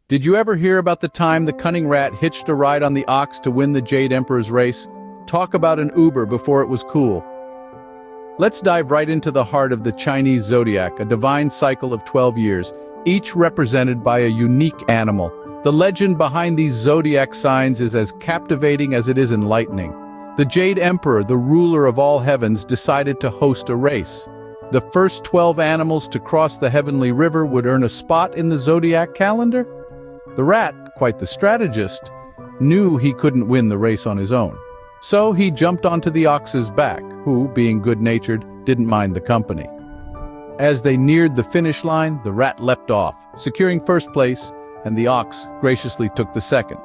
Did you ever hear about the time the cunning rat hitched a ride on the ox to win the Jade Emperor's race? Talk about an Uber before it was cool. Let's dive right into the heart of the Chinese zodiac, a divine cycle of 12 years, each represented by a unique animal. The legend behind these zodiac signs is as captivating as it is enlightening. The Jade Emperor, the ruler of all heavens, decided to host a race. The first 12 animals to cross the heavenly river would earn a spot in the zodiac calendar. The rat, quite the strategist, knew he couldn't win the race on his own. So he jumped onto the ox's back, who, being good-natured, didn't mind the company. As they neared the finish line, the rat leapt off, securing first place, and the ox graciously took the second.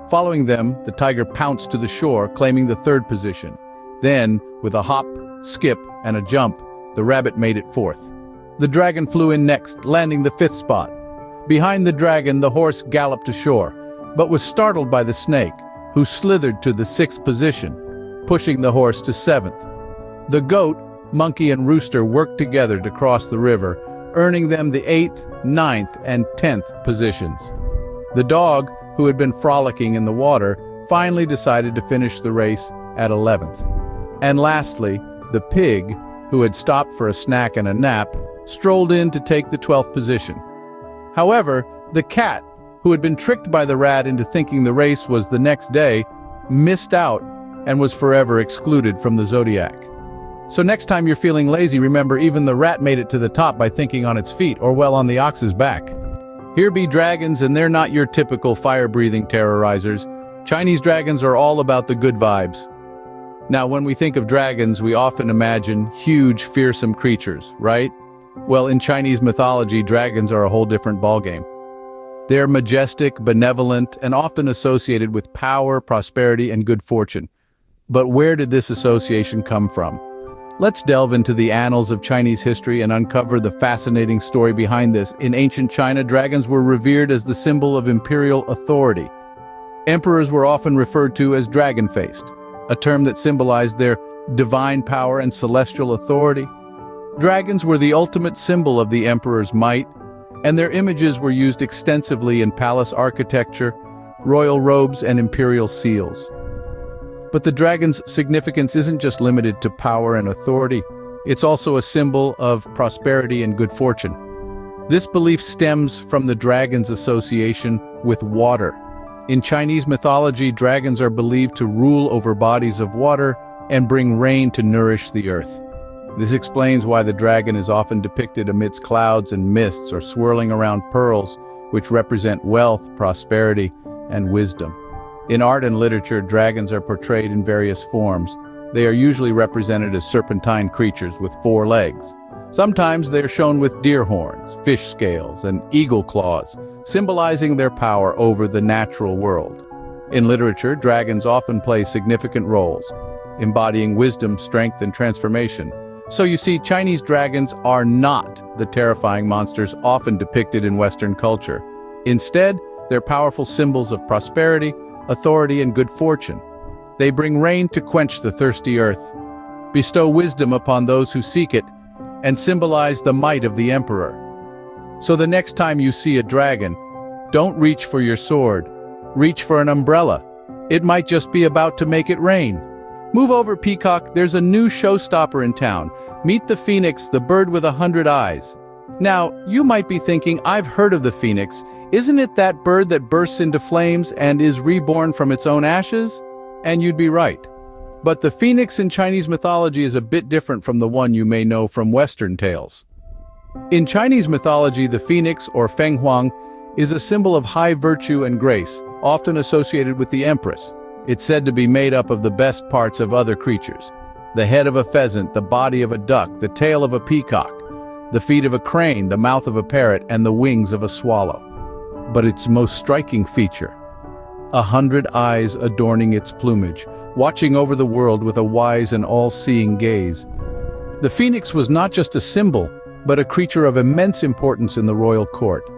Following them, the tiger pounced to the shore, claiming the third position. Then, with a hop, skip, and a jump, the rabbit made it fourth. The dragon flew in next, landing the fifth spot. Behind the dragon, the horse galloped ashore, but was startled by the snake, who slithered to the sixth position, pushing the horse to seventh. The goat, monkey, and rooster worked together to cross the river, earning them the 8th, 9th, and 10th positions. The dog, who had been frolicking in the water, finally decided to finish the race at 11th. And lastly, the pig, who had stopped for a snack and a nap, strolled in to take the 12th position. However, the cat, who had been tricked by the rat into thinking the race was the next day, missed out and was forever excluded from the zodiac. So next time you're feeling lazy, remember even the rat made it to the top by thinking on its feet or well on the ox's back. Here be dragons, and they're not your typical fire-breathing terrorizers. Chinese dragons are all about the good vibes. Now, when we think of dragons, we often imagine huge, fearsome creatures, right? Well, in Chinese mythology, dragons are a whole different ballgame. They're majestic, benevolent, and often associated with power, prosperity, and good fortune. But where did this association come from? Let's delve into the annals of Chinese history and uncover the fascinating story behind this. In ancient China, dragons were revered as the symbol of imperial authority. Emperors were often referred to as dragon-faced, a term that symbolized their divine power and celestial authority. Dragons were the ultimate symbol of the emperor's might, and their images were used extensively in palace architecture, royal robes, and imperial seals. But the dragon's significance isn't just limited to power and authority. It's also a symbol of prosperity and good fortune. This belief stems from the dragon's association with water. In Chinese mythology, dragons are believed to rule over bodies of water and bring rain to nourish the earth. This explains why the dragon is often depicted amidst clouds and mists or swirling around pearls, which represent wealth, prosperity, and wisdom. In art and literature, dragons are portrayed in various forms. They are usually represented as serpentine creatures with 4 legs. Sometimes they are shown with deer horns, fish scales, and eagle claws, symbolizing their power over the natural world. In literature, dragons often play significant roles, embodying wisdom, strength, and transformation. So you see, Chinese dragons are not the terrifying monsters often depicted in Western culture. Instead, they're powerful symbols of prosperity, authority, and good fortune. They bring rain to quench the thirsty earth, bestow wisdom upon those who seek it, and symbolize the might of the emperor. So the next time you see a dragon, don't reach for your sword, reach for an umbrella. It might just be about to make it rain. Move over, peacock, there's a new showstopper in town. Meet the phoenix, the bird with 100 eyes. Now, you might be thinking, I've heard of the phoenix. Isn't it that bird that bursts into flames and is reborn from its own ashes? And you'd be right. But the phoenix in Chinese mythology is a bit different from the one you may know from Western tales. In Chinese mythology, the phoenix, or Feng Huang, is a symbol of high virtue and grace, often associated with the empress. It's said to be made up of the best parts of other creatures: the head of a pheasant, the body of a duck, the tail of a peacock, the feet of a crane, the mouth of a parrot, and the wings of a swallow. But its most striking feature: 100 eyes adorning its plumage, watching over the world with a wise and all-seeing gaze. The phoenix was not just a symbol, but a creature of immense importance in the royal court.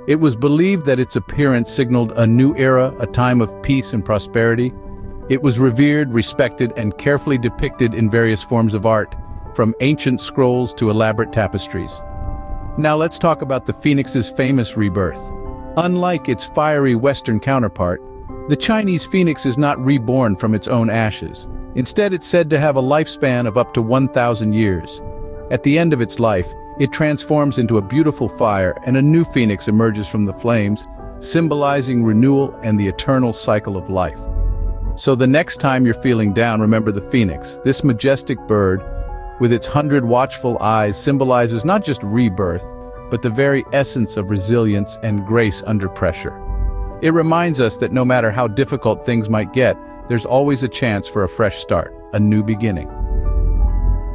It was believed that its appearance signaled a new era, a time of peace and prosperity. It was revered, respected, and carefully depicted in various forms of art, from ancient scrolls to elaborate tapestries. Now let's talk about the phoenix's famous rebirth. Unlike its fiery Western counterpart, the Chinese phoenix is not reborn from its own ashes. Instead, it's said to have a lifespan of up to 1,000 years. At the end of its life, it transforms into a beautiful fire and a new phoenix emerges from the flames, symbolizing renewal and the eternal cycle of life. So the next time you're feeling down, remember the phoenix. This majestic bird, with its 100 watchful eyes, symbolizes not just rebirth, but the very essence of resilience and grace under pressure. It reminds us that no matter how difficult things might get, there's always a chance for a fresh start, a new beginning.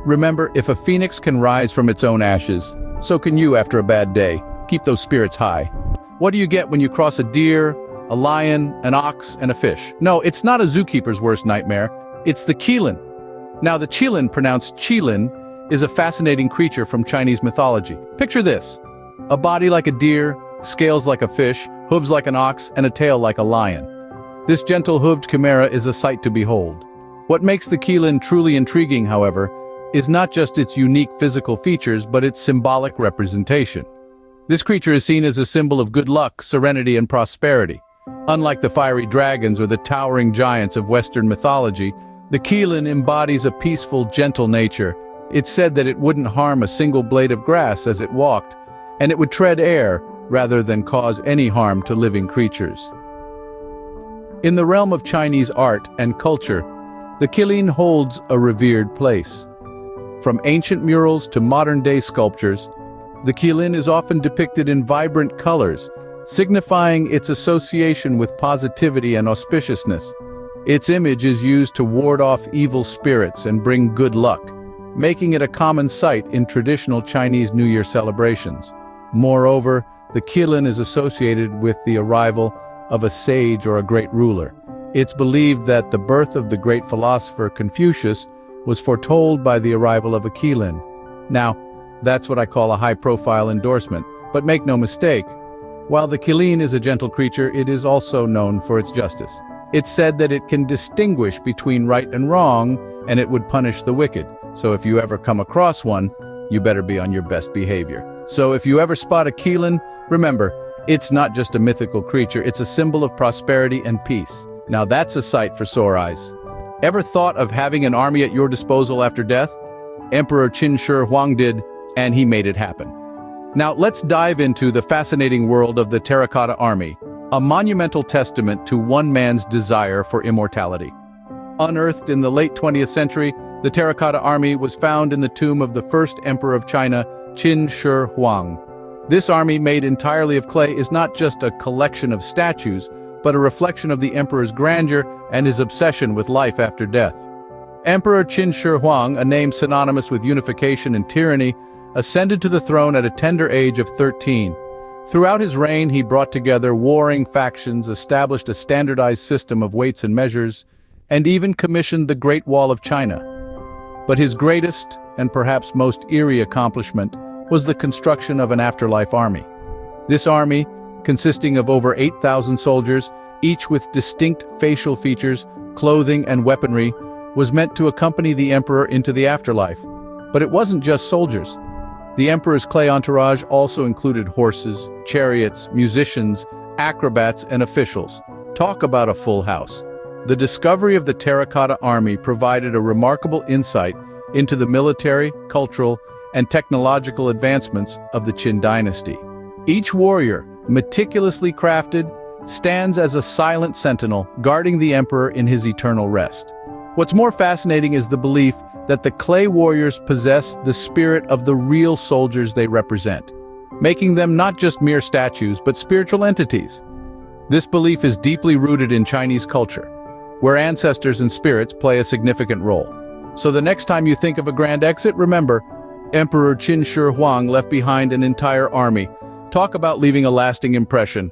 Remember, if a phoenix can rise from its own ashes, so can you after a bad day. Keep those spirits high. What do you get when you cross a deer, a lion, an ox, and a fish? No, it's not a zookeeper's worst nightmare. It's the qilin. Now, the qilin, pronounced qilin, is a fascinating creature from Chinese mythology. Picture this: a body like a deer, scales like a fish, hooves like an ox, and a tail like a lion. This gentle hooved chimera is a sight to behold. What makes the qilin truly intriguing, however, is not just its unique physical features, but its symbolic representation. This creature is seen as a symbol of good luck, serenity, and prosperity. Unlike the fiery dragons or the towering giants of Western mythology, the qilin embodies a peaceful, gentle nature. It's said that it wouldn't harm a single blade of grass as it walked, and it would tread air rather than cause any harm to living creatures. In the realm of Chinese art and culture, the qilin holds a revered place. From ancient murals to modern-day sculptures, the qilin is often depicted in vibrant colors, signifying its association with positivity and auspiciousness. Its image is used to ward off evil spirits and bring good luck, making it a common sight in traditional Chinese New Year celebrations. Moreover, the qilin is associated with the arrival of a sage or a great ruler. It's believed that the birth of the great philosopher Confucius was foretold by the arrival of a qilin. Now, that's what I call a high-profile endorsement, but make no mistake, while the qilin is a gentle creature, it is also known for its justice. It's said that it can distinguish between right and wrong, and it would punish the wicked. So if you ever come across one, you better be on your best behavior. So if you ever spot a qilin, remember, it's not just a mythical creature, it's a symbol of prosperity and peace. Now that's a sight for sore eyes. Ever thought of having an army at your disposal after death? Emperor Qin Shi Huang did, and he made it happen. Now let's dive into the fascinating world of the terracotta army, a monumental testament to one man's desire for immortality. Unearthed in the late 20th century, the terracotta army was found in the tomb of the first emperor of China, Qin Shi Huang. This army, made entirely of clay, is not just a collection of statues, but a reflection of the emperor's grandeur and his obsession with life after death. Emperor Qin Shi Huang, a name synonymous with unification and tyranny, ascended to the throne at a tender age of 13. Throughout his reign, he brought together warring factions, established a standardized system of weights and measures, and even commissioned the Great Wall of China. But his greatest, and perhaps most eerie accomplishment, was the construction of an afterlife army. This army, consisting of over 8,000 soldiers, each with distinct facial features, clothing, and weaponry, was meant to accompany the emperor into the afterlife. But it wasn't just soldiers. The emperor's clay entourage also included horses, chariots, musicians, acrobats, and officials. Talk about a full house. The discovery of the terracotta army provided a remarkable insight into the military, cultural, and technological advancements of the Qin dynasty. Each warrior, meticulously crafted, stands as a silent sentinel, guarding the emperor in his eternal rest. What's more fascinating is the belief that the clay warriors possess the spirit of the real soldiers they represent, making them not just mere statues, but spiritual entities. This belief is deeply rooted in Chinese culture, where ancestors and spirits play a significant role. So the next time you think of a grand exit, remember, Emperor Qin Shi Huang left behind an entire army. Talk about leaving a lasting impression.